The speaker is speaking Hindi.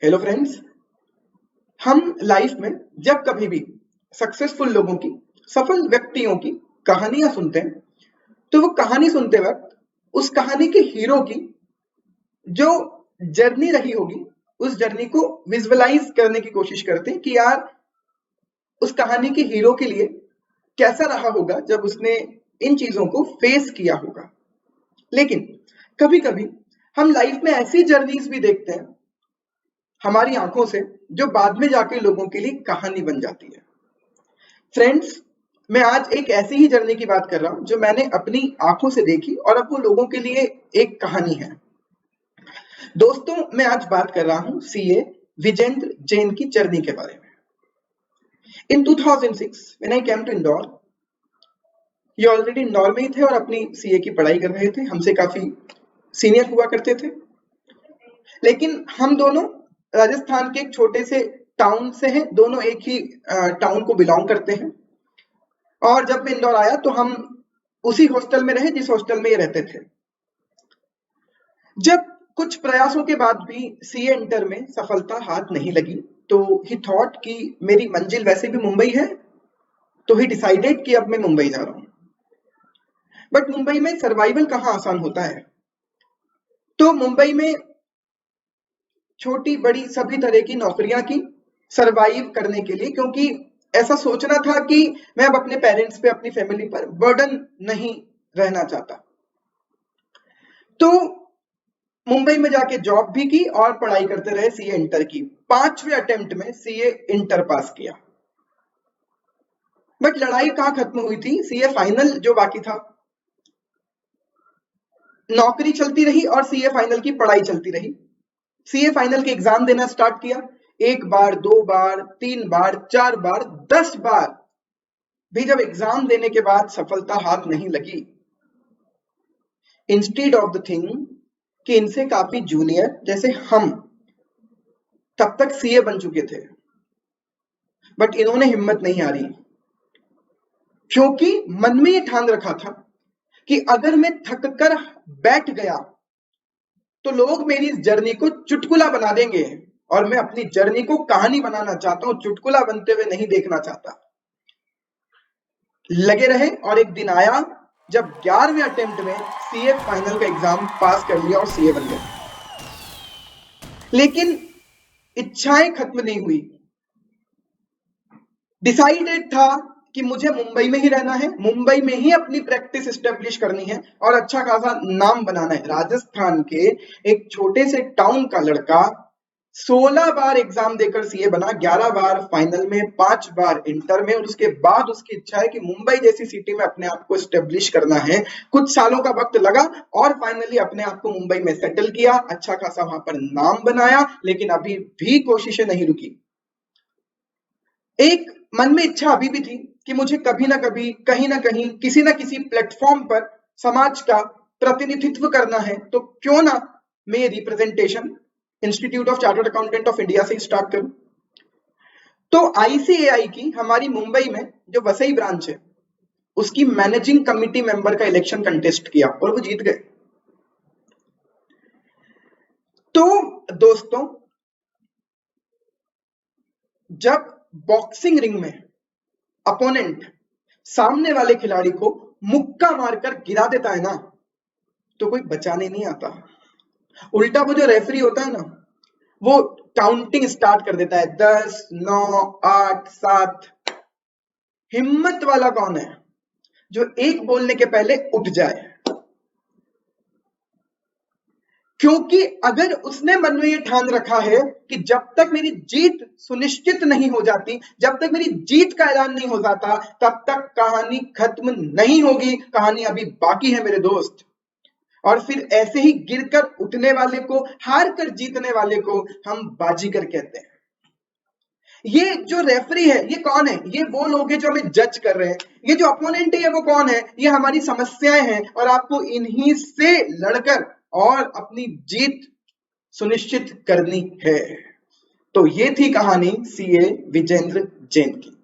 Hello friends. हम लाइफ में जब कभी भी सक्सेसफुल लोगों की, सफल व्यक्तियों की कहानियां सुनते हैं तो वो कहानी सुनते वक्त उस कहानी के हीरो की जो जर्नी रही होगी उस जर्नी को विजुअलाइज करने की कोशिश करते हैं कि यार उस कहानी के हीरो के लिए कैसा रहा होगा जब उसने इन चीजों को फेस किया होगा। लेकिन कभी कभी हम लाइफ में ऐसी जर्नीज भी देखते हैं हमारी आंखों से जो बाद में जाके लोगों के लिए कहानी बन जाती है। फ्रेंड्स, मैं आज एक ऐसी ही जर्नी की बात कर रहा हूं जो मैंने अपनी आंखों से देखी और अब वो लोगों के लिए एक कहानी है। दोस्तों, मैं आज बात कर रहा हूं सीए विजेंद्र जैन की जर्नी के बारे में। In 2006 when I came to Indore, ये ऑलरेडी इंदौर में ही थे और अपनी सीए की पढ़ाई कर रहे थे, हमसे काफी सीनियर हुआ करते थे। लेकिन हम दोनों राजस्थान के एक छोटे से टाउन से हैं, दोनों एक ही टाउन को बिलोंग करते हैं। और जब मैं इंदौर आया तो हम उसी हॉस्टल में रहे जिस हॉस्टल में ये रहते थे। जब कुछ प्रयासों के बाद भी सीए इंटर में सफलता हाथ नहीं लगी तो ही थॉट कि मेरी मंजिल वैसे भी मुंबई है, तो ही डिसाइडेड कि अब मैं मुंबई जा रहा हूं। बट मुंबई में सर्वाइवल कहाँ आसान होता है। तो मुंबई में छोटी बड़ी सभी तरह की नौकरियां की सरवाइव करने के लिए, क्योंकि ऐसा सोचना था कि मैं अब अपने पेरेंट्स पे, अपनी फैमिली पर बर्डन नहीं रहना चाहता। तो मुंबई में जाके जॉब भी की और पढ़ाई करते रहे सीए इंटर की। 5वें अटेम्प्ट में सीए इंटर पास किया। बट लड़ाई कहां खत्म हुई थी, सीए फाइनल जो बाकी था, नौकरी चलती रही और सीए फाइनल की पढ़ाई चलती रही। सीए फाइनल के एग्जाम देना स्टार्ट किया। 1 बार, 2 बार, 3 बार, 4 बार, 10 बार भी जब एग्जाम देने के बाद सफलता हाथ नहीं लगी, इंस्टीड ऑफ द थिंग कि इनसे काफी जूनियर जैसे हम तब तक सीए बन चुके थे, बट इन्होंने हिम्मत नहीं हारी, क्योंकि मन में ये ठान रखा था कि अगर मैं थक कर बैठ गया तो लोग मेरी इस जर्नी को चुटकुला बना देंगे और मैं अपनी जर्नी को कहानी बनाना चाहता हूं, चुटकुला बनते हुए नहीं देखना चाहता। लगे रहे और एक दिन आया जब 11वें अटेम्प्ट में सीए फाइनल का एग्जाम पास कर लिया और सीए बन गया। लेकिन इच्छाएं खत्म नहीं हुई। डिसाइडेड था कि मुझे मुंबई में ही रहना है, मुंबई में ही अपनी प्रैक्टिस एस्टेब्लिश करनी है और अच्छा खासा नाम बनाना है। राजस्थान के एक छोटे से टाउन का लड़का 16 बार एग्जाम देकर सीए बना, 11 बार फाइनल में, 5 बार इंटर में, और उसके बाद उसकी इच्छा है कि मुंबई जैसी सिटी में अपने आप को एस्टेब्लिश करना है। कुछ सालों का वक्त लगा और फाइनली अपने आप को मुंबई में सेटल किया, अच्छा खासा वहां पर नाम बनाया, लेकिन अभी भी कोशिशें नहीं रुकी। एक मन में इच्छा अभी भी थी कि मुझे कभी ना कभी, कहीं ना कहीं, किसी ना किसी प्लेटफॉर्म पर समाज का प्रतिनिधित्व करना है, तो क्यों ना मैं representation institute of chartered accountant of India से स्टार्ट करूं। तो आईसीएआई की हमारी मुंबई में जो वसई ब्रांच है उसकी मैनेजिंग कमिटी मेंबर का इलेक्शन कंटेस्ट किया और वो जीत गए। तो दोस्तों, जब बॉक्सिंग रिंग में अपोनेंट सामने वाले खिलाड़ी को मुक्का मारकर गिरा देता है ना, तो कोई बचाने नहीं आता। उल्टा वो जो रेफरी होता है ना, वो काउंटिंग स्टार्ट कर देता है, 10, 9, 8, 7। हिम्मत वाला कौन है जो एक बोलने के पहले उठ जाए, क्योंकि अगर उसने मन में ये ठान रखा है कि जब तक मेरी जीत सुनिश्चित नहीं हो जाती, जब तक मेरी जीत का ऐलान नहीं हो जाता, तब तक कहानी खत्म नहीं होगी, कहानी अभी बाकी है मेरे दोस्त। और फिर ऐसे ही गिरकर उठने वाले को, हार कर जीतने वाले को हम बाजीगर कहते हैं। ये जो रेफरी है ये कौन है? ये वो लोग हैं जो हमें जज कर रहे हैं। ये जो अपोनेंट है वो कौन है? ये हमारी समस्याएं हैं और आपको इन्हीं से लड़कर और अपनी जीत सुनिश्चित करनी है। तो ये थी कहानी सीए विजेंद्र जैन की।